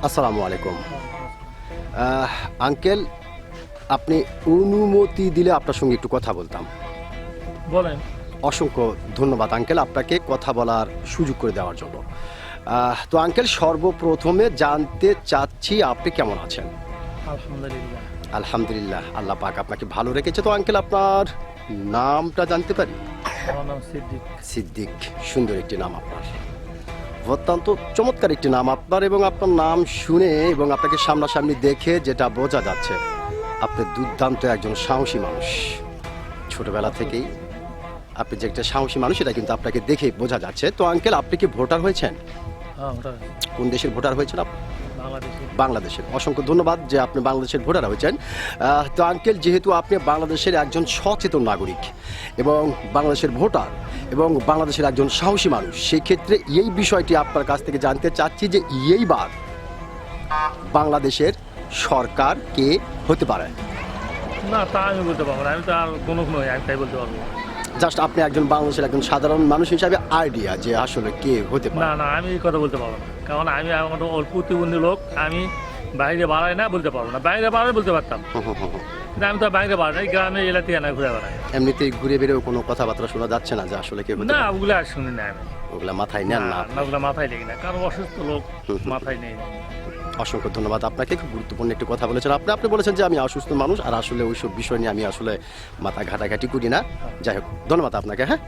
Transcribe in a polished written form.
আসসালামু আলাইকুম। আঙ্কেল, আপনি অনুমতি দিলে আপনার সঙ্গে একটু কথা বলতাম। বলেন। অসংখ্য ধন্যবাদ আঙ্কেল, আপনাকে কথা বলার সুযোগ করে দেওয়ার জন্য। তো আঙ্কেল, সর্বপ্রথমে জানতে চাচ্ছি আপনি কেমন আছেন? আলহামদুলিল্লাহ। আলহামদুলিল্লাহ, আল্লাহ পাক আপনাকে ভালো রেখেছে। তো আঙ্কেল, আপনার নামটা জানতে পারি? আমার নাম সিদ্দিক। সিদ্দিক, সুন্দর একটি নাম আপনার, অত্যন্ত চমৎকার একটি নাম আপনার। এবং আপনার নাম শুনে এবং আপনাকে সামনাসামনি দেখে যেটা বোঝা যাচ্ছে, আপনি দুর্দান্ত একজন সাহসী মানুষ। ছোটবেলা থেকেই আপনি যে একটা সাহসী মানুষ, এটা কিন্তু আপনাকে দেখেই বোঝা যাচ্ছে। তো আঙ্কেল, আপনি কি ভোটার হয়েছেন? হ্যাঁ, ওটা কোন দেশের ভোটার হয়েছেন আপনি? বাংলাদেশে। বাংলাদেশের। অসংখ্য ধন্যবাদ যে আপনি বাংলাদেশের ভোটার হয়েছেন। তো আঙ্কেল, যেহেতু আপনি বাংলাদেশের একজন সচেতন নাগরিক এবং বাংলাদেশের ভোটার এবং বাংলাদেশের একজন সাহসী মানুষ, সেই ক্ষেত্রে এই বিষয়টি আপনার কাছ থেকে জানতে চাচ্ছি যে এইবার বাংলাদেশের সরকার কে হতে পারে? না, তা আমি বলতে পারবো না। আমি তো আর কোনো নই, আমি তাই বলতে পারবো না। জাস্ট আপনি একজন বাংলাদেশের একজন সাধারণ মানুষ হিসাবে আইডিয়া যে আসলে কে হতে না পারে। না, আমি এই কথা বলতে পারবো না, কারণ আমি আমার অল্প প্রতিবন্ধী লোক। আমি বাইরে বাড়াই না, বলতে পারবো না। বাইরে বাড়াই বলতে পারতাম, কিন্তু আমি তো বাইরে বাড়াই, গ্রামে এলাকাতে না ঘুরে বেড়াই। এমনিতেই ঘুরে বেরেও কোনো কথাবার্তা শোনা যাচ্ছে না যে আসলে কে হতে না, পারে? ওগুলো আর শুনি না আমি। ওগুলা মাথায় নেন না? না, ওগুলো মাথায় লেগে না, কারণ অসুস্থ লোক মাথায় নেই। অসংখ্য ধন্যবাদ আপনাকে, খুব গুরুত্বপূর্ণ একটি কথা বলেছেন আপনি বলেছেন যে আমি অসুস্থ মানুষ, আর আসলে ওইসব বিষয় নিয়ে আমি আসলে মাথা ঘাটাঘাটি করি না। যাই হোক, ধন্যবাদ আপনাকে। হ্যাঁ।